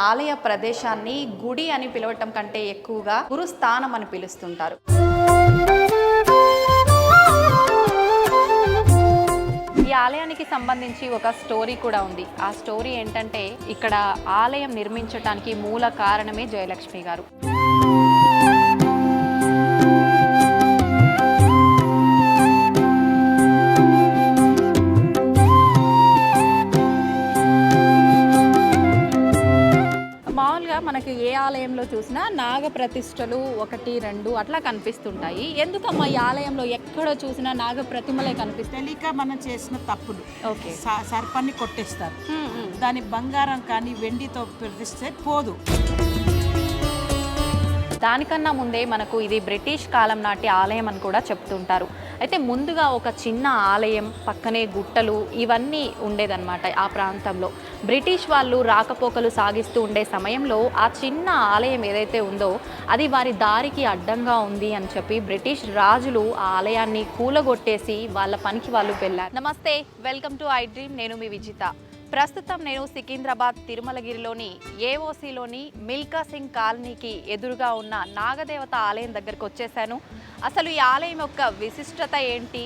ఆలయ ప్రదేశాన్ని గుడి అని పిలవటం కంటే ఎక్కువగా గురుస్థానం అని పిలుస్తుంటారు. ఈ ఆలయానికి సంబంధించి ఒక స్టోరీ కూడా ఉంది. ఆ స్టోరీ ఏంటంటే, ఇక్కడ ఆలయం నిర్మించడానికి మూల కారణమే జయలక్ష్మి గారు. మామూలుగా మనకి ఏ ఆలయంలో చూసినా నాగ ప్రతిష్టలు 1, 2 అట్లా కనిపిస్తుంటాయి. ఎందుకమ్మా ఈ ఆలయంలో ఎక్కడ చూసినా నాగ ప్రతిమలే కనిపిస్తాయి? తెలియక మనం చేసిన తప్పులు. ఓకే, సర్పాన్ని కొట్టేస్తారు. దాని బంగారం కానీ వెండితో ప్రతిస్తే పోదు. దానికన్నా ముందే మనకు ఇది బ్రిటిష్ కాలం నాటి ఆలయం అని కూడా చెప్తుంటారు. అయితే ముందుగా ఒక చిన్న ఆలయం, పక్కనే గుట్టలు ఇవన్నీ ఉండేదన్నమాట. ఆ ప్రాంతంలో బ్రిటిష్ వాళ్ళు రాకపోకలు సాగిస్తూ ఉండే సమయంలో ఆ చిన్న ఆలయం ఏదైతే ఉందో అది వారి దారికి అడ్డంగా ఉంది అని చెప్పి బ్రిటిష్ రాజులు ఆ ఆలయాన్ని కూలగొట్టేసి వాళ్ళ పనికి వాళ్ళు వెళ్ళారు. నమస్తే, వెల్కమ్ టు ఐ డ్రీమ్. నేను మీ విజిత. ప్రస్తుతం నేను సికింద్రాబాద్ తిరుమలగిరిలోని ఏఓసిలోని మిల్కా సింగ్ కాలనీకి ఎదురుగా ఉన్న నాగదేవత ఆలయం దగ్గరకు వచ్చేసాను. అసలు ఈ ఆలయం యొక్క విశిష్టత ఏంటి,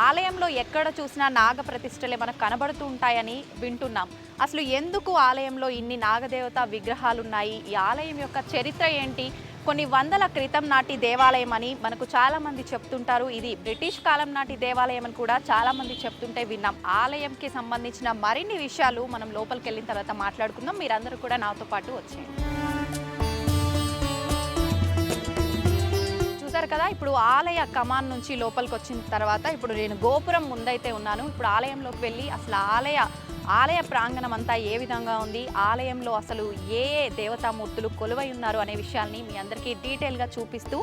ఆలయంలో ఎక్కడ చూసినా నాగ ప్రతిష్టలే మనకు కనబడుతూ ఉంటాయని వింటున్నాం. అసలు ఎందుకు ఆలయంలో ఇన్ని నాగదేవత విగ్రహాలు ఉన్నాయి, ఈ ఆలయం యొక్క చరిత్ర ఏంటి, కొన్ని వందల క్రితం నాటి దేవాలయం అని మనకు చాలామంది చెప్తుంటారు. ఇది బ్రిటిష్ కాలం నాటి దేవాలయం అని కూడా చాలామంది చెప్తుంటే విన్నాం. ఆలయంకి సంబంధించిన మరిన్ని విషయాలు మనం లోపలికి వెళ్ళిన తర్వాత మాట్లాడుకుందాం. మీరందరూ కూడా నాతో పాటు వచ్చేయండి. చూసారు కదా, ఇప్పుడు ఆలయ కమాన్ నుంచి లోపలికి వచ్చిన తర్వాత ఇప్పుడు నేను గోపురం ముందైతే ఉన్నాను. ఇప్పుడు ఆలయంలోకి వెళ్ళి అసలు ఆలయ ప్రాంగణం అంతా ఏ విధంగా ఉంది, ఆలయంలో అసలు ఏ దేవతామూర్తులు కొలువై ఉన్నారు అనే విషయాల్ని మీ అందరికీ డీటెయిల్గా చూపిస్తూ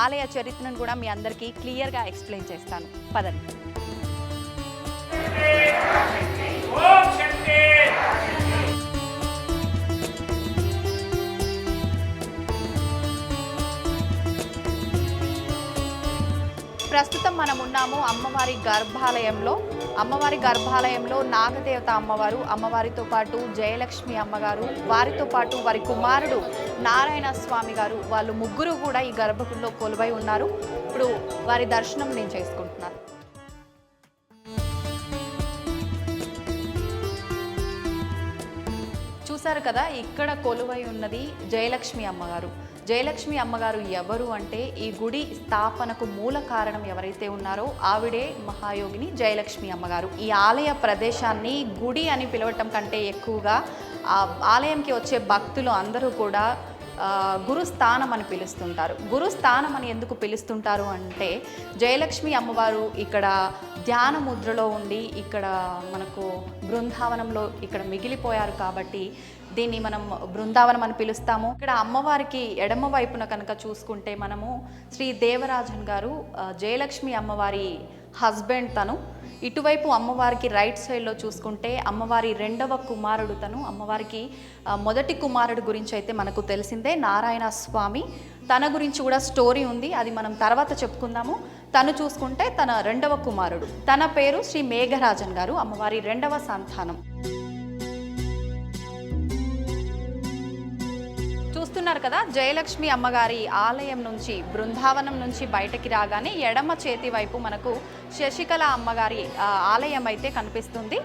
ఆలయ చరిత్రను కూడా మీ అందరికీ క్లియర్గా ఎక్స్ప్లెయిన్ చేస్తాను. పదండి. ప్రస్తుతం మనం ఉన్నాము అమ్మవారి గర్భాలయంలో నాగదేవత అమ్మవారితో పాటు జయలక్ష్మి అమ్మగారు, వారితో పాటు వారి కుమారుడు నారాయణ స్వామి గారు, వాళ్ళు ముగ్గురు కూడా ఈ గర్భగుడిలో కొలువై ఉన్నారు. ఇప్పుడు వారి దర్శనం నేను చేసుకుంటున్నాను. చూసారు కదా, ఇక్కడ కొలువై ఉన్నది జయలక్ష్మి అమ్మగారు. జయలక్ష్మి అమ్మగారు ఎవరు అంటే, ఈ గుడి స్థాపనకు మూల కారణం ఎవరైతే ఉన్నారో ఆవిడే మహాయోగిని జయలక్ష్మి అమ్మగారు. ఈ ఆలయ ప్రదేశాన్ని గుడి అని పిలవటం కంటే ఎక్కువగా ఆలయంకి వచ్చే భక్తులు అందరూ కూడా గురుస్థానం అని పిలుస్తుంటారు. గురుస్థానం అని ఎందుకు పిలుస్తుంటారు అంటే, జయలక్ష్మి అమ్మవారు ఇక్కడ ధ్యాన ముద్రలో ఉండి ఇక్కడ మనకు బృందావనంలో ఇక్కడ మిగిలిపోయారు కాబట్టి దీన్ని మనం బృందావనం అని పిలుస్తాము. ఇక్కడ అమ్మవారికి ఎడమ వైపున కనుక చూసుకుంటే మనము శ్రీ దేవరాజన్ గారు జయలక్ష్మి అమ్మవారి హస్బెండ్ తను. ఇటువైపు అమ్మవారికి రైట్ సైడ్లో చూసుకుంటే అమ్మవారి 2వ కుమారుడు తను. అమ్మవారికి మొదటి కుమారుడు గురించి అయితే మనకు తెలిసిందే, నారాయణ స్వామి. తన గురించి కూడా స్టోరీ ఉంది, అది మనం తర్వాత చెప్పుకుందాము. తను చూసుకుంటే తన 2వ కుమారుడు, తన పేరు శ్రీ మేఘరాజన్ గారు, అమ్మవారి 2వ సంతానం. చూస్తున్నారు కదా, జయలక్ష్మి అమ్మగారి ఆలయం నుంచి బృందావనం నుంచి బయటకి రాగానే ఎడమ చేతి వైపు మనకు శశికళ అమ్మగారి ఆలయం అయితే కనిపిస్తుంది.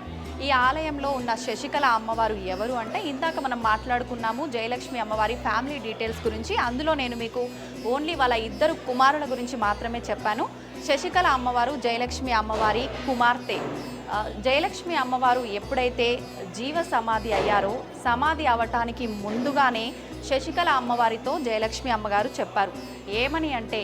ఈ ఆలయంలో ఉన్న శశికళ అమ్మవారు ఎవరు అంటే, ఇందాక మనం మాట్లాడుకున్నాము జయలక్ష్మి అమ్మవారి ఫ్యామిలీ డీటెయిల్స్ గురించి. అందులో నేను మీకు ఓన్లీ వాళ్ళ 2 కుమారుల గురించి మాత్రమే చెప్పాను. శశికళ అమ్మవారు జయలక్ష్మి అమ్మవారి కుమార్తె. జయలక్ష్మి అమ్మవారు ఎప్పుడైతే జీవ సమాధి అయ్యారో, సమాధి అవటానికి ముందుగానే శశికళ అమ్మవారితో జయలక్ష్మి అమ్మగారు చెప్పారు. ఏమని అంటే,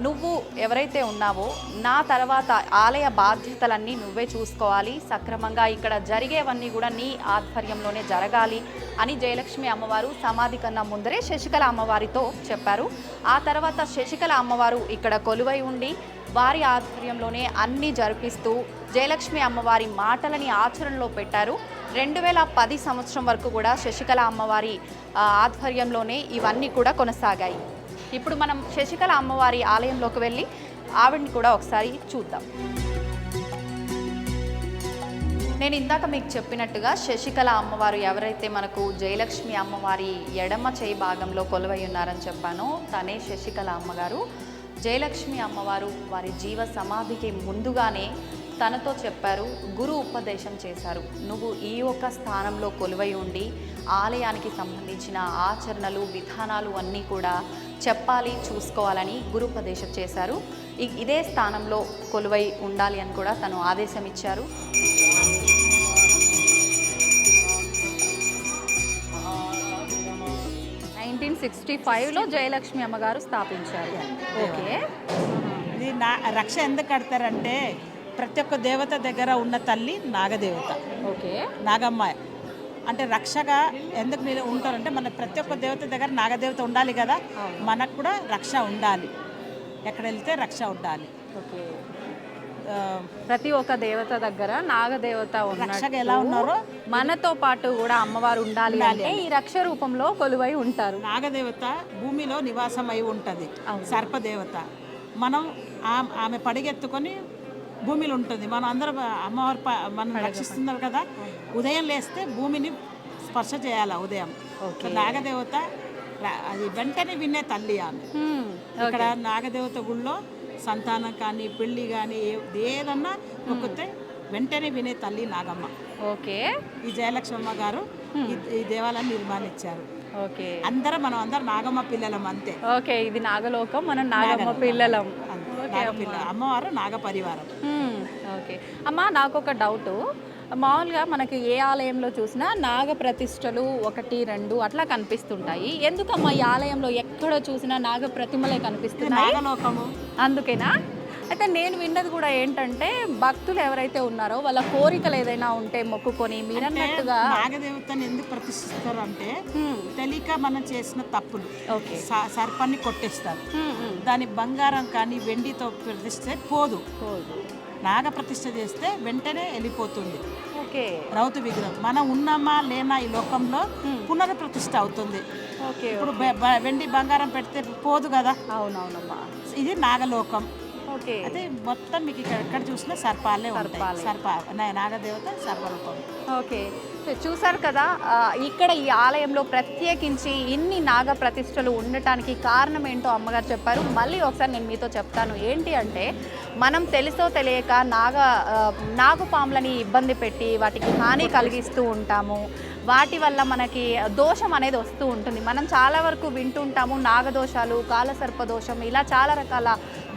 నువ్వు ఎవరైతే ఉన్నావో నా తర్వాత ఆలయ బాధ్యతలన్నీ నువ్వే చూసుకోవాలి, సక్రమంగా ఇక్కడ జరిగేవన్నీ కూడా నీ ఆధ్వర్యంలోనే జరగాలి అని జయలక్ష్మి అమ్మవారు సమాధి కన్నా ముందరే శశికళ అమ్మవారితో చెప్పారు. ఆ తర్వాత శశికళ అమ్మవారు ఇక్కడ కొలువై ఉండి వారి ఆధ్వర్యంలోనే అన్నీ జరిపిస్తూ జయలక్ష్మి అమ్మవారి మాటలని ఆచరణలో పెట్టారు. 2010 సంవత్సరం వరకు కూడా శశికళ అమ్మవారి ఆధ్వర్యంలోనే ఇవన్నీ కూడా కొనసాగాయి. ఇప్పుడు మనం శశికళ అమ్మవారి ఆలయంలోకి వెళ్ళి ఆవిడని కూడా ఒకసారి చూద్దాం. నేను ఇందాక మీకు చెప్పినట్టుగా శశికళ అమ్మవారు ఎవరైతే మనకు జయలక్ష్మి అమ్మవారి ఎడమ చేయి భాగంలో కొలువై ఉన్నారని చెప్పానో తనే శశికళ అమ్మగారు. జయలక్ష్మి అమ్మవారు వారి జీవ సమాధికి ముందుగానే తనతో చెప్పారు, గురు ఉపదేశం చేశారు. నువ్వు ఈ ఒక్క స్థానంలో కొలువై ఉండి ఆలయానికి సంబంధించిన ఆచరణలు విధానాలు అన్నీ కూడా చెప్పాలి, చూసుకోవాలని గురు ఉపదేశం చేశారు. ఇదే స్థానంలో కొలువై ఉండాలి అని కూడా తను ఆదేశం ఇచ్చారు. 1965లో జయలక్ష్మి అమ్మగారు స్థాపించారు. ఓకే, ఇది రక్ష ఎందుకు కడతారంటే ప్రతి ఒక్క దేవత దగ్గర ఉన్న తల్లి నాగదేవత. ఓకే, నాగమ్మ అంటే రక్షగా ఎందుకు ఉంటారంటే మన ప్రతి ఒక్క దేవత దగ్గర నాగదేవత ఉండాలి కదా, మనకు కూడా రక్ష ఉండాలి, ఎక్కడ వెళ్తే రక్ష ఉండాలి. ఓకే, ప్రతి ఒక్క దేవత దగ్గర నాగదేవత రక్షగా ఎలా ఉన్నారో మనతో పాటు కూడా అమ్మవారు ఉండాలి అంటే ఈ రక్ష రూపంలో కొలువై ఉంటారు. నాగదేవత భూమిలో నివాసం అయి ఉంటుంది, సర్పదేవత. మనం ఆమె పడిగెత్తుకొని భూమిలో ఉంటుంది. మనం అందరం అమ్మవారు మనం రక్షిస్తున్నారు కదా, ఉదయం లేస్తే భూమిని స్పర్శ చేయాలి ఉదయం. నాగదేవత అది వెంటనే వినే తల్లి ఆమె. ఇక్కడ నాగదేవత గుళ్ళో సంతానం కానీ పెళ్ళి కానీ ఏదన్నా మొక్కితే వెంటనే వినే తల్లి నాగమ్మ. ఓకే, ఈ జయలక్ష్మమ్మ గారు ఈ దేవాలయాన్ని నిర్మాణించారు. ఓకే, మనం అందరం నాగమ్మ పిల్లలం అంతే. ఓకే, ఇది నాగలోకం, మనం నాగమ్మ పిల్లలం. అమ్మవారు నాగ పరివారం. ఓకే అమ్మ, నాకు ఒక డౌట్. మామూలుగా మనకి ఏ ఆలయంలో చూసినా నాగ ప్రతిష్టలు 1, 2 అట్లా కనిపిస్తుంటాయి. ఎందుకమ్మా ఈ ఆలయంలో ఎక్కడ చూసినా నాగ ప్రతిమలే కనిపిస్తున్నాయి? అందుకేనా? అయితే నేను విన్నది కూడా ఏంటంటే భక్తులు ఎవరైతే ఉన్నారో వాళ్ళ కోరికలు ఏదైనా ఉంటే మొక్కుకొని మీరన్నట్టుగా నాగదేవతని ఎందుకు ప్రతిష్ఠిస్తారు అంటే తెలియక మనం చేసిన తప్పులు సర్పాన్ని కొట్టేస్తారు, దాని బంగారం కానీ వెండితో ప్రతిష్ఠిస్తే పోదు. నాగ ప్రతిష్ఠ చేస్తే వెంటనే వెళ్ళిపోతుంది. ఓకే, రౌతు విగ్రహం మనం ఉన్నామా లేనా ఈ లోకంలో పునర్ప్రతిష్ఠ అవుతుంది. ఓకే, ఇప్పుడు వెండి బంగారం పెడితే పోదు కదా. అవునవునమ్మా, ఇది నాగలోకం. ఓకే, అదే మొత్తం మీకు ఎక్కడ చూసినా సర్పాలే ఉంటాయి. నాగదేవత సర్వరూపం. ఓకే, చూసారు కదా, ఇక్కడ ఈ ఆలయంలో ప్రత్యేకించి ఇన్ని నాగ ప్రతిష్టలు ఉండటానికి కారణం ఏంటో అమ్మగారు చెప్పారు. మళ్ళీ ఒకసారి నేను మీతో చెప్తాను. ఏంటి అంటే మనం తెలుసో తెలియక నాగుపాములని ఇబ్బంది పెట్టి వాటికి హాని కలిగిస్తూ ఉంటాము. వాటి వల్ల మనకి దోషం అనేది వస్తూ ఉంటుంది. మనం చాలా వరకు వింటుంటాము నాగదోషాలు, కాలసర్ప దోషం, ఇలా చాలా రకాల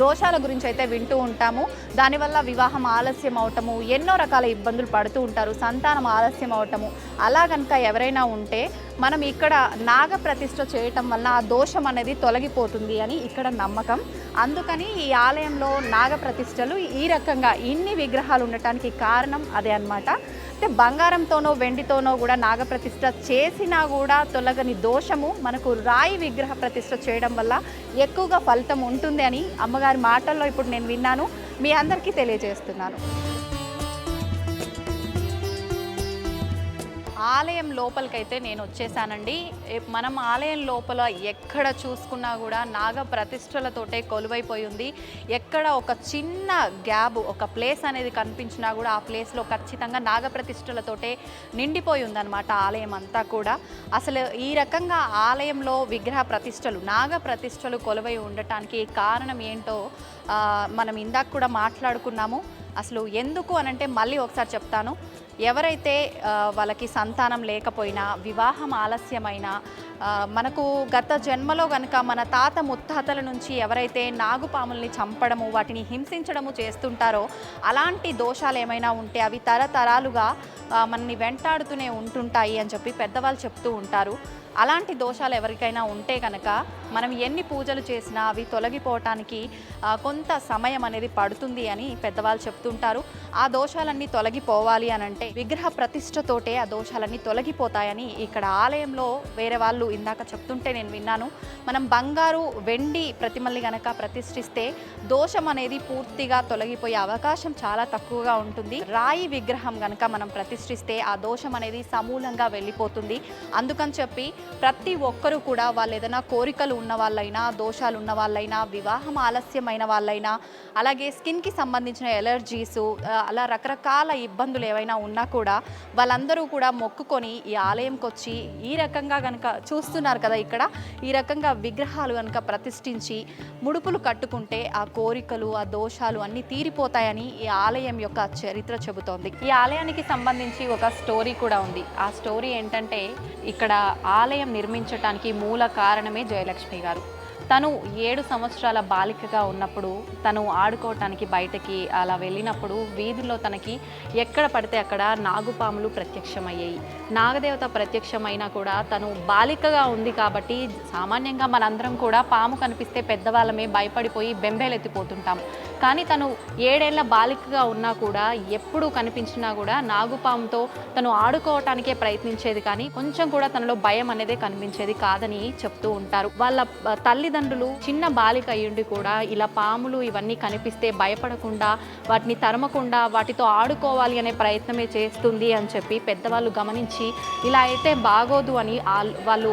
దోషాల గురించి అయితే వింటూ ఉంటాము. దానివల్ల వివాహం ఆలస్యం అవటము, ఎన్నో రకాల ఇబ్బందులు పడుతూ ఉంటారు, సంతానం ఆలస్యం అవటము. అలా కనుక ఎవరైనా ఉంటే మనం ఇక్కడ నాగ ప్రతిష్ఠ చేయటం వల్ల ఆ దోషం అనేది తొలగిపోతుంది అని ఇక్కడ నమ్మకం. అందుకని ఈ ఆలయంలో నాగ ప్రతిష్టలు ఈ రకంగా ఇన్ని విగ్రహాలు ఉండటానికి కారణం అదే అన్నమాట. అంటే బంగారంతోనో వెండితోనో కూడా నాగప్రతిష్ఠ చేసినా కూడా తొలగని దోషము మనకు రాయి విగ్రహ ప్రతిష్ఠ చేయడం వల్ల ఎక్కువగా ఫలితం ఉంటుంది అని అమ్మగారి మాటల్లో ఇప్పుడు నేను విన్నాను, మీ అందరికీ తెలియజేస్తున్నాను. ఆలయం లోపలికైతే నేను వచ్చేసానండి. మనం ఆలయం లోపల ఎక్కడ చూసుకున్నా కూడా నాగ ప్రతిష్టలతోటే కొలువైపోయి ఉంది. ఎక్కడ ఒక చిన్న గ్యాబ్, ఒక ప్లేస్ అనేది కనిపించినా కూడా ఆ ప్లేస్లో ఖచ్చితంగా నాగ ప్రతిష్టలతోటే నిండిపోయి ఉందన్నమాట ఆలయం అంతా కూడా. అసలు ఈ రకంగా ఆలయంలో విగ్రహ ప్రతిష్టలు, నాగ ప్రతిష్టలు కొలువై ఉండటానికి కారణం ఏంటో మనం ఇందాక కూడా మాట్లాడుకున్నాము. అసలు ఎందుకు అనంటే మళ్ళీ ఒకసారి చెప్తాను. ఎవరైతే వాళ్ళకి సంతానం లేకపోయినా, వివాహం ఆలస్యమైనా, మనకు గత జన్మలో కనుక మన తాత ముత్తాతల నుంచి ఎవరైతే నాగుపాముల్ని చంపడము, వాటిని హింసించడము చేస్తుంటారో అలాంటి దోషాలు ఏమైనా ఉంటే అవి తరతరాలుగా మనని వెంటాడుతూనే ఉంటుంటాయి అని చెప్పి పెద్దవాళ్ళు చెప్తూ ఉంటారు. అలాంటి దోషాలు ఎవరికైనా ఉంటే కనుక మనం ఎన్ని పూజలు చేసినా అవి తొలగిపోవటానికి కొంత సమయం అనేది పడుతుంది అని పెద్దవాళ్ళు చెప్తుంటారు. ఆ దోషాలన్నీ తొలగిపోవాలి అని అంటే విగ్రహ ప్రతిష్టతోటే ఆ దోషాలన్నీ తొలగిపోతాయని ఇక్కడ ఆలయంలో వేరే వాళ్ళు ఇందాక చెప్తుంటే నేను విన్నాను. మనం బంగారు వెండి ప్రతిమల్ని కనుక ప్రతిష్ఠిస్తే దోషం అనేది పూర్తిగా తొలగిపోయే అవకాశం చాలా తక్కువగా ఉంటుంది. రాయి విగ్రహం కనుక మనం ప్రతిష్ఠిస్తే ఆ దోషం అనేది సమూలంగా వెళ్ళిపోతుంది. అందుకని చెప్పి ప్రతి ఒక్కరూ కూడా వాళ్ళు ఏదైనా కోరికలు ఉన్న వాళ్ళైనా, దోషాలు ఉన్న వాళ్ళైనా, వివాహం ఆలస్యమైన వాళ్ళైనా, అలాగే స్కిన్కి సంబంధించిన ఎలర్జీసు, అలా రకరకాల ఇబ్బందులు ఏవైనా ఉన్నా కూడా వాళ్ళందరూ కూడా మొక్కుకొని ఈ ఆలయంకి వచ్చి ఈ రకంగా కనుక చూస్తున్నారు కదా, ఇక్కడ ఈ రకంగా విగ్రహాలు కనుక ప్రతిష్ఠించి ముడుపులు కట్టుకుంటే ఆ కోరికలు, ఆ దోషాలు అన్నీ తీరిపోతాయని ఈ ఆలయం యొక్క చరిత్ర చెబుతోంది. ఈ ఆలయానికి సంబంధించి ఒక స్టోరీ కూడా ఉంది. ఆ స్టోరీ ఏంటంటే, ఇక్కడ ఆలయం నిర్మించటానికి మూల కారణమే జయలక్ష్మి గారు. తను 7 సంవత్సరాల బాలికగా ఉన్నప్పుడు తను ఆడుకోవటానికి బయటకి అలా వెళ్ళినప్పుడు వీధుల్లో తనకి ఎక్కడ పడితే అక్కడ నాగుపాములు ప్రత్యక్షమయ్యాయి. నాగదేవత ప్రత్యక్షమైనా కూడా తను బాలికగా ఉంది కాబట్టి, సామాన్యంగా మనందరం కూడా పాము కనిపిస్తే పెద్దవాళ్ళమే భయపడిపోయి బెంబేలెత్తిపోతుంటాం. కానీ తను 7 ఏళ్ల బాలికగా ఉన్నా కూడా ఎప్పుడు కనిపించినా కూడా నాగుపాముతో తను ఆడుకోవటానికే ప్రయత్నించేది, కానీ కొంచెం కూడా తనలో భయం అనేది కనిపించేది కాదని చెప్తూ ఉంటారు. వాళ్ళ తల్లిదండ్రులు చిన్న బాలిక అయ్యుండి కూడా ఇలా పాములు ఇవన్నీ కనిపిస్తే భయపడకుండా, వాటిని తరమకుండా వాటితో ఆడుకోవాలి అనే ప్రయత్నమే చేస్తుంది అని చెప్పి పెద్దవాళ్ళు గమనించి, ఇలా అయితే బాగోదు అని వాళ్ళు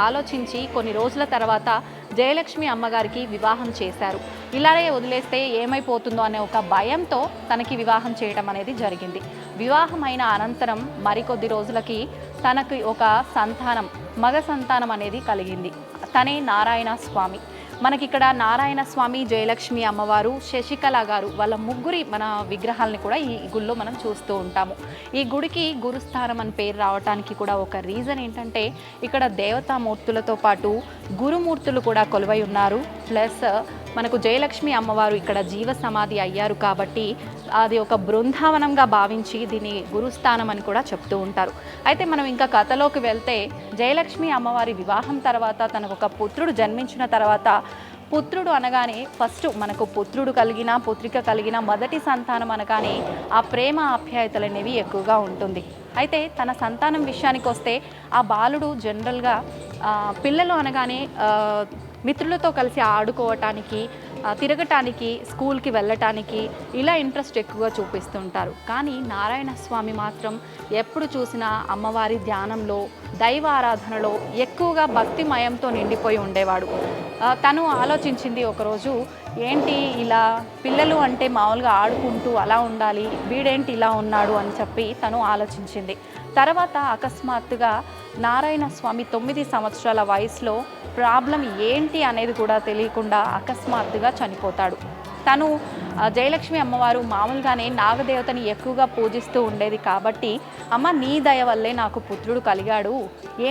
ఆలోచించి కొన్ని రోజుల తర్వాత జయలక్ష్మి అమ్మగారికి వివాహం చేశారు. ఇలానే వదిలేస్తే ఏమైపోతుందో అనే ఒక భయంతో తనకి వివాహం చేయడం అనేది జరిగింది. వివాహం అయిన అనంతరం మరికొద్ది రోజులకి తనకి ఒక సంతానం, మగ సంతానం అనేది కలిగింది. తనే నారాయణ స్వామి. మనకిక్కడ నారాయణ స్వామి, జయలక్ష్మి అమ్మవారు, శశికళ గారు, వాళ్ళ ముగ్గురి మన విగ్రహాలని కూడా ఈ గుళ్ళో మనం చూస్తూ ఉంటాము. ఈ గుడికి గురుస్థానం అని పేరు రావడానికి కూడా ఒక రీజన్ ఏంటంటే, ఇక్కడ దేవతామూర్తులతో పాటు గురుమూర్తులు కూడా కొలువై ఉన్నారు. ప్లస్ మనకు జయలక్ష్మి అమ్మవారు ఇక్కడ జీవ సమాధి అయ్యారు కాబట్టి అది ఒక బృందావనంగా భావించి దీన్ని గురుస్థానం అని కూడా చెప్తూ ఉంటారు. అయితే మనం ఇంకా కథలోకి వెళ్తే, జయలక్ష్మి అమ్మవారి వివాహం తర్వాత తనకు ఒక పుత్రుడు జన్మించిన తర్వాత, పుత్రుడు అనగానే ఫస్ట్ మనకు పుత్రుడు కలిగిన, పుత్రిక కలిగిన మొదటి సంతానం అనగానే ఆ ప్రేమ ఆప్యాయతలు అనేవి ఎక్కువగా ఉంటుంది. అయితే తన సంతానం విషయానికి వస్తే, ఆ బాలుడు జనరల్గా పిల్లలు అనగానే మిత్రులతో కలిసి ఆడుకోవటానికి, తిరగటానికి, స్కూల్కి వెళ్ళటానికి ఇలా ఇంట్రెస్ట్ ఎక్కువగా చూపిస్తుంటారు. కానీ నారాయణ స్వామి మాత్రం ఎప్పుడు చూసినా అమ్మవారి ధ్యానంలో, దైవ ఆరాధనలో ఎక్కువగా భక్తిమయంతో నిండిపోయి ఉండేవాడు. తను ఆలోచించింది ఒకరోజు, ఏంటి ఇలా పిల్లలు అంటే మామూలుగా ఆడుకుంటూ అలా ఉండాలి, వీడేంటి ఇలా ఉన్నాడు అని చెప్పి తను ఆలోచించింది. తర్వాత అకస్మాత్తుగా నారాయణ స్వామి 9 సంవత్సరాల వయసులో ప్రాబ్లం ఏంటి అనేది కూడా తెలియకుండా అకస్మాత్తుగా చనిపోతాడు. తను జయలక్ష్మి అమ్మవారు మామూలుగానే నాగదేవతని ఎక్కువగా పూజిస్తూ ఉండేది కాబట్టి, అమ్మ నీ దయ వల్లే నాకు పుత్రుడు కలిగాడు,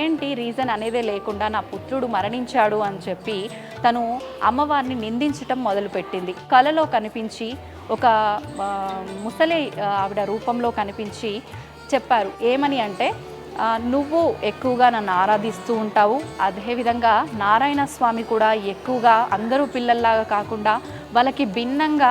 ఏంటి రీజన్ అనేదే లేకుండా నా పుత్రుడు మరణించాడు అని చెప్పి తను అమ్మవారిని నిందించటం మొదలుపెట్టింది. కలలో కనిపించి ఒక ముసలి ఆవిడ రూపంలో కనిపించి చెప్పారు. ఏమని అంటే, నువ్వు ఎక్కువగా నన్ను ఆరాధిస్తూ ఉంటావు, అదేవిధంగా నారాయణ స్వామి కూడా ఎక్కువగా అందరూ పిల్లల్లాగా కాకుండా వాళ్ళకి భిన్నంగా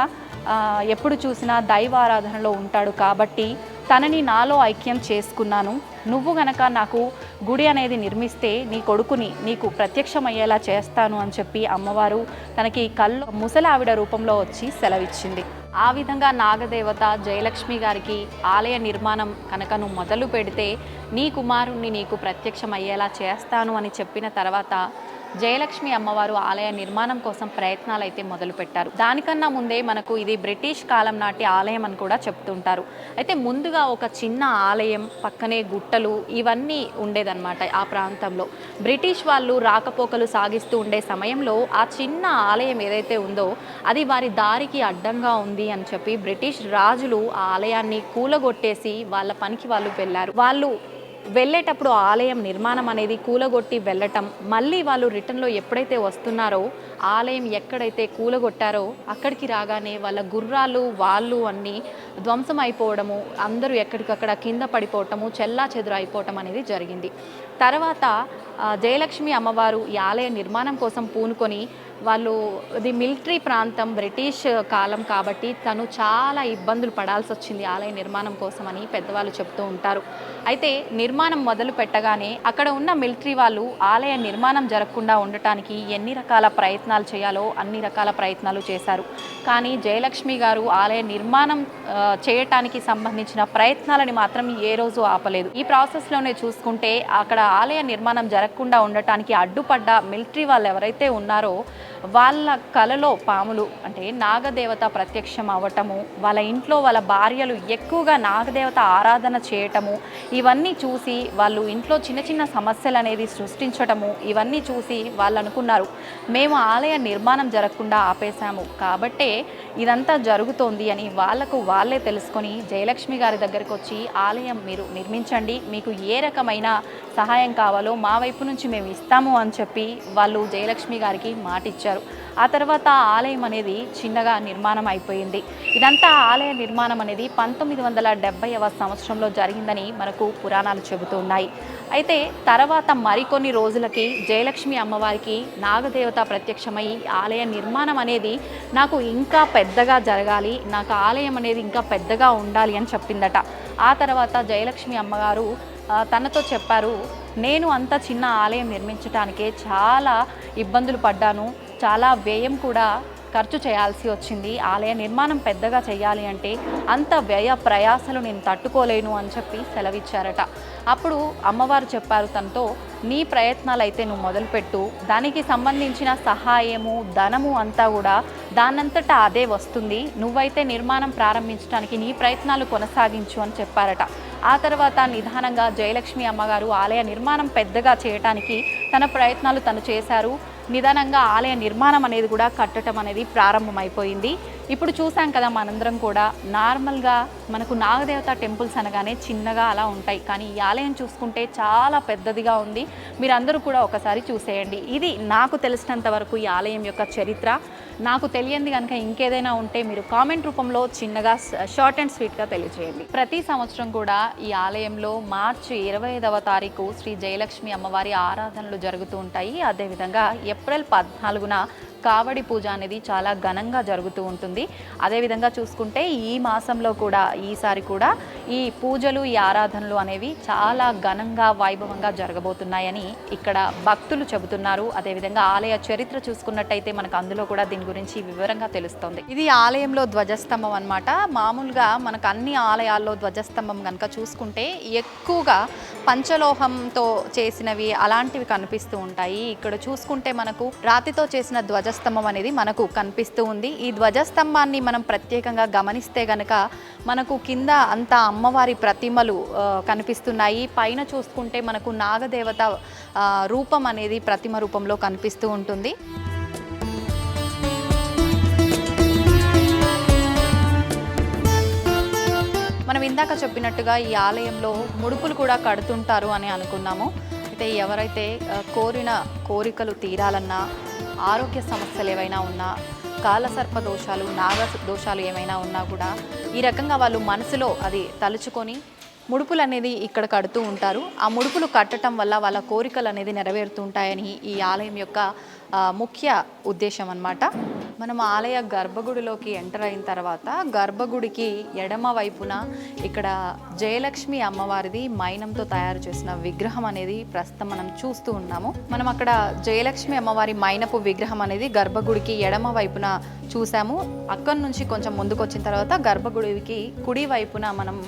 ఎప్పుడు చూసినా దైవారాధనలో ఉంటాడు కాబట్టి తనని నాలో ఐక్యం చేసుకున్నాను. నువ్వు గనక నాకు గుడి అనేది నిర్మిస్తే నీ కొడుకుని నీకు ప్రత్యక్షమయ్యేలా చేస్తాను అని చెప్పి అమ్మవారు తనకి కళ్ళు ముసలి ఆవిడ రూపంలో వచ్చి సెలవిచ్చింది. ఆ విధంగా నాగదేవత జయలక్ష్మి గారికి ఆలయ నిర్మాణం కనుక నువ్వు మొదలు పెడితే నీ కుమారుణ్ణి నీకు ప్రత్యక్షమయ్యేలా చేస్తాను అని చెప్పిన తర్వాత జయలక్ష్మి అమ్మవారు ఆలయ నిర్మాణం కోసం ప్రయత్నాలు అయితే మొదలుపెట్టారు. దానికన్నా ముందే మనకు ఇది బ్రిటిష్ కాలం నాటి ఆలయం అని కూడా చెప్తుంటారు. అయితే ముందుగా ఒక చిన్న ఆలయం, పక్కనే గుట్టలు ఇవన్నీ ఉండేదన్నమాట. ఆ ప్రాంతంలో బ్రిటిష్ వాళ్ళు రాకపోకలు సాగిస్తూ ఉండే సమయంలో ఆ చిన్న ఆలయం ఏదైతే ఉందో అది వారి దారికి అడ్డంగా ఉంది అని చెప్పి బ్రిటిష్ రాజులు ఆ ఆలయాన్ని కూలగొట్టేసి వాళ్ళ పనికి వాళ్ళు వెళ్ళారు. వాళ్ళు వెళ్ళేటప్పుడు ఆలయం నిర్మాణం అనేది కూలగొట్టి వెళ్ళటం, మళ్ళీ వాళ్ళు రిటర్న్లో ఎప్పుడైతే వస్తున్నారో ఆలయం ఎక్కడైతే కూలగొట్టారో అక్కడికి రాగానే వాళ్ళ గుర్రాలు వాళ్ళు అన్నీ ధ్వంసం అయిపోవడము, అందరూ ఎక్కడికక్కడ కింద పడిపోవటము, చెల్లా చెదురు అయిపోవటం అనేది జరిగింది. తర్వాత జయలక్ష్మి అమ్మవారు ఈ ఆలయ నిర్మాణం కోసం పూనుకొని, వాళ్ళు ఇది మిలిటరీ ప్రాంతం, బ్రిటిష్ కాలం కాబట్టి తను చాలా ఇబ్బందులు పడాల్సి వచ్చింది ఆలయ నిర్మాణం కోసమని పెద్దవాళ్ళు చెప్తూ ఉంటారు. అయితే నిర్మాణం మొదలు పెట్టగానే అక్కడ ఉన్న మిలిటరీ వాళ్ళు ఆలయ నిర్మాణం జరగకుండా ఉండటానికి ఎన్ని రకాల ప్రయత్నాలు చేయాలో అన్ని రకాల ప్రయత్నాలు చేశారు. కానీ జయలక్ష్మి గారు ఆలయ నిర్మాణం చేయటానికి సంబంధించిన ప్రయత్నాలని మాత్రం ఏ రోజు ఆపలేదు. ఈ ప్రాసెస్లోనే చూసుకుంటే అక్కడ ఆలయ నిర్మాణం జరగకుండా ఉండటానికి అడ్డుపడ్డ మిలిటరీ వాళ్ళు ఎవరైతే ఉన్నారో వాళ్ళ కలలో పాములు అంటే నాగదేవత ప్రత్యక్షం అవ్వటము, వాళ్ళ ఇంట్లో వాళ్ళ భార్యలు ఎక్కువగా నాగదేవత ఆరాధన చేయటము, ఇవన్నీ చూసి వాళ్ళు ఇంట్లో చిన్న చిన్న సమస్యలు అనేది సృష్టించటము, ఇవన్నీ చూసి వాళ్ళు అనుకున్నారు మేము ఆలయ నిర్మాణం జరగకుండా ఆపేశాము కాబట్టే ఇదంతా జరుగుతోంది అని వాళ్ళకు వాళ్ళే తెలుసుకొని జయలక్ష్మి గారి దగ్గరకు వచ్చి ఆలయం మీరు నిర్మించండి, మీకు ఏ రకమైన సహాయం కావాలో మా వైపు నుంచి మేము ఇస్తాము అని చెప్పి వాళ్ళు జయలక్ష్మి గారికి మాట ఇచ్చారు. ఆ తర్వాత ఆలయం అనేది చిన్నగా నిర్మాణం అయిపోయింది. ఇదంతా ఆలయ నిర్మాణం అనేది 1970వ సంవత్సరంలో జరిగిందని మనకు పురాణాలు చెబుతున్నాయి. అయితే తర్వాత మరికొన్ని రోజులకి జయలక్ష్మి అమ్మవారికి నాగదేవత ప్రత్యక్షమై ఆలయ నిర్మాణం అనేది నాకు ఇంకా పెద్దగా జరగాలి, నాకు ఆలయం అనేది ఇంకా పెద్దగా ఉండాలి అని చెప్పిందట. ఆ తర్వాత జయలక్ష్మి అమ్మగారు తనతో చెప్పారు, నేను అంత చిన్న ఆలయం నిర్మించడానికే చాలా ఇబ్బందులు పడ్డాను, చాలా వ్యయం కూడా ఖర్చు చేయాల్సి వచ్చింది, ఆలయ నిర్మాణం పెద్దగా చేయాలి అంటే అంత వ్యయ ప్రయాసలు నేను తట్టుకోలేను అని చెప్పి సెలవిచ్చారట. అప్పుడు అమ్మవారు చెప్పారు తనతో, నీ ప్రయత్నాలు అయితే నువ్వు మొదలుపెట్టు, దానికి సంబంధించిన సహాయము ధనము అంతా కూడా దానంతటా అదే వస్తుంది, నువ్వైతే నిర్మాణం ప్రారంభించడానికి నీ ప్రయత్నాలు కొనసాగించు అని చెప్పారట. ఆ తర్వాత నిదానంగా జయలక్ష్మి అమ్మగారు ఆలయ నిర్మాణం పెద్దగా చేయటానికి తన ప్రయత్నాలు తను చేశారు. నిదానంగా ఆలయ నిర్మాణం అనేది కూడా కట్టడం అనేది ప్రారంభమైపోయింది. ఇప్పుడు చూసాం కదా మనందరం కూడా నార్మల్గా మనకు నాగదేవత టెంపుల్స్ అనగానే చిన్నగా అలా ఉంటాయి, కానీ ఈ ఆలయం చూసుకుంటే చాలా పెద్దదిగా ఉంది. మీరందరూ కూడా ఒకసారి చూసేయండి. ఇది నాకు తెలిసినంత వరకు ఈ ఆలయం యొక్క చరిత్ర. నాకు తెలియంది కనుక ఇంకేదైనా ఉంటే మీరు కామెంట్ రూపంలో చిన్నగా షార్ట్ అండ్ స్వీట్గా తెలియజేయండి. ప్రతి సంవత్సరం కూడా ఈ ఆలయంలో మార్చి 25వ తారీఖు శ్రీ జయలక్ష్మి అమ్మవారి ఆరాధనలు జరుగుతూ ఉంటాయి. అదేవిధంగా ఏప్రిల్ 14న కావడి పూజ అనేది చాలా ఘనంగా జరుగుతూ ఉంటుంది. అదేవిధంగా చూసుకుంటే ఈ మాసంలో కూడా ఈసారి కూడా ఈ పూజలు ఈ ఆరాధనలు అనేవి చాలా ఘనంగా వైభవంగా జరగబోతున్నాయని ఇక్కడ భక్తులు చెబుతున్నారు. అదేవిధంగా ఆలయ చరిత్ర చూసుకున్నట్టయితే మనకు అందులో కూడా దీని గురించి వివరంగా తెలుస్తుంది. ఇది ఆలయంలో ధ్వజస్తంభం అన్నమాట. మామూలుగా మనకు అన్ని ఆలయాల్లో ధ్వజస్తంభం కనుక చూసుకుంటే ఎక్కువగా పంచలోహంతో చేసినవి అలాంటివి కనిపిస్తూ ఉంటాయి. ఇక్కడ చూసుకుంటే మనకు రాతితో చేసిన ధ్వజస్తంభం అనేది మనకు కనిపిస్తూ ఉంది. ఈ ధ్వజస్తంభాన్ని మనం ప్రత్యేకంగా గమనిస్తే గనక మనకు కింద అంతా అమ్మవారి ప్రతిమలు కనిపిస్తున్నాయి. పైన చూసుకుంటే మనకు నాగదేవత రూపం అనేది ప్రతిమ రూపంలో కనిపిస్తూ ఉంటుంది. మనం ఇందాక చెప్పినట్టుగా ఈ ఆలయంలో ముడుపులు కూడా కడుతుంటారు అని అనుకున్నాము. అయితే ఎవరైతే కోరిన కోరికలు తీరాలన్నా, ఆరోగ్య సమస్యలు ఏవైనా ఉన్నా, కాలసర్ప దోషాలు, నాగ దోషాలు ఏమైనా ఉన్నా కూడా ఈ రకంగా వాళ్ళు మనసులో అది తలుచుకొని ముడుపులు అనేది ఇక్కడ కడుతూ ఉంటారు. ఆ ముడుపులు కట్టడం వల్ల వాళ్ళ కోరికలు అనేది నెరవేరుతుంటాయని ఈ ఆలయం యొక్క ముఖ్య ఉద్దేశం అన్నమాట. మనం ఆలయ గర్భగుడిలోకి ఎంటర్ అయిన తర్వాత గర్భగుడికి ఎడమ వైపున ఇక్కడ జయలక్ష్మి అమ్మవారిది మైనంతో తయారు చేసిన విగ్రహం అనేది ప్రస్తుతం మనం చూస్తూ ఉన్నాము. మనం అక్కడ జయలక్ష్మి అమ్మవారి మైనపు విగ్రహం అనేది గర్భగుడికి ఎడమ వైపున చూసాము. అక్కడి నుంచి కొంచెం ముందుకు వచ్చిన తర్వాత గర్భగుడికి కుడి వైపున మనం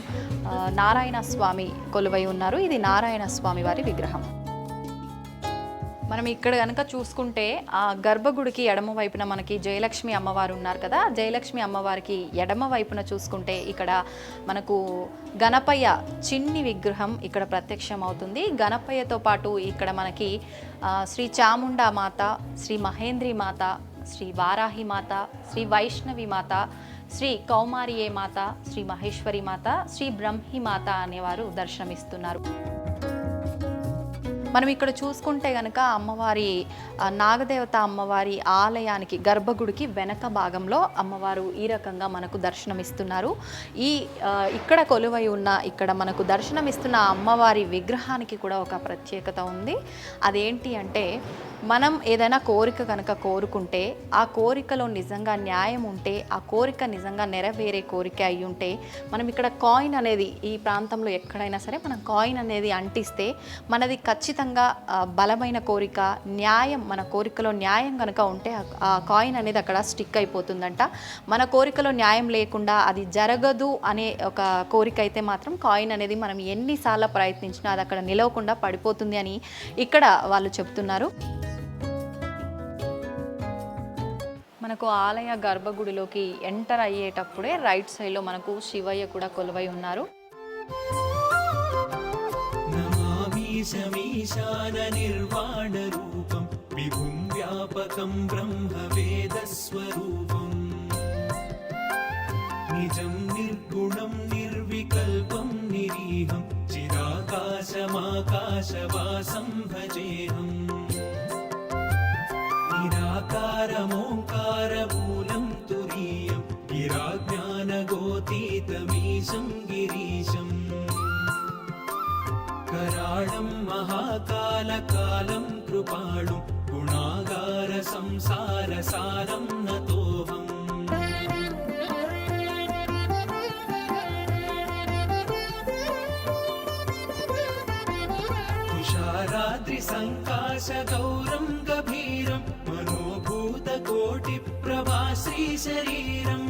నారాయణ స్వామి కొలువై ఉన్నారు. ఇది నారాయణ స్వామి వారి విగ్రహం. మనం ఇక్కడ కనుక చూసుకుంటే ఆ గర్భగుడికి ఎడమ వైపున మనకి జయలక్ష్మి అమ్మవారు ఉన్నారు కదా. జయలక్ష్మి అమ్మవారికి ఎడమ వైపున చూసుకుంటే ఇక్కడ మనకు గణపయ్య చిన్ని విగ్రహం ఇక్కడ ప్రత్యక్షం అవుతుంది. గణపయ్యతో పాటు ఇక్కడ మనకి శ్రీ చాముండా మాత, శ్రీ మహేంద్రి మాత, శ్రీ వారాహి మాత, శ్రీ వైష్ణవి మాత, శ్రీ కౌమారియే మాత, శ్రీ మహేశ్వరి మాత, శ్రీ బ్రహ్మి మాత అనేవారు దర్శనమిస్తున్నారు. మనం ఇక్కడ చూసుకుంటే కనుక అమ్మవారి నాగదేవత అమ్మవారి ఆలయానికి గర్భగుడికి వెనక భాగంలో అమ్మవారు ఈ రకంగా మనకు దర్శనమిస్తున్నారు. ఇక్కడ కొలువై ఉన్న ఇక్కడ మనకు దర్శనమిస్తున్న అమ్మవారి విగ్రహానికి కూడా ఒక ప్రత్యేకత ఉంది. అదేంటి అంటే మనం ఏదైనా కోరిక కనుక కోరుకుంటే ఆ కోరికలో నిజంగా న్యాయం ఉంటే, ఆ కోరిక నిజంగా నెరవేరే కోరిక అయి ఉంటే మనం ఇక్కడ కాయిన్ అనేది ఈ ప్రాంతంలో ఎక్కడైనా సరే మనం కాయిన్ అనేది అంటిస్తే మనది ఖచ్చితంగా ఖచ్చితంగా బలమైన కోరిక, న్యాయం, మన కోరికలో న్యాయం కనుక ఉంటే ఆ కాయిన్ అనేది అక్కడ స్టిక్ అయిపోతుందంట. మన కోరికలో న్యాయం లేకుండా అది జరగదు అనే ఒక కోరిక అయితే మాత్రం కాయిన్ అనేది మనం ఎన్నిసార్లు ప్రయత్నించినా అది అక్కడ నిలవకుండా పడిపోతుంది అని ఇక్కడ వాళ్ళు చెప్తున్నారు. మనకు ఆలయ గర్భగుడిలోకి ఎంటర్ అయ్యేటప్పుడే రైట్ సైడ్లో మనకు శివయ్య కూడా కొలువై ఉన్నారు. నమామీశమీశాన నిర్వాణ రూపం విభుం వ్యాపకం బ్రహ్మ వేద స్వరూపం నిజం నిర్గుణం నిర్వికల్పం నిరీహం చిరాకాశమాకాశవాసం భజేహం నిరాకారమోంకారమూలం తురీయం గిరాజ్ఞానగోతీతమీశం గిరీశం कराळं महाकालकालं कृपाणुं गुणागार संसारसारं नतोऽहम् तुषाराद्रिसङ्काशगौरं गभीरं मनोभूतकोटिप्रभा श्रीशरीरम्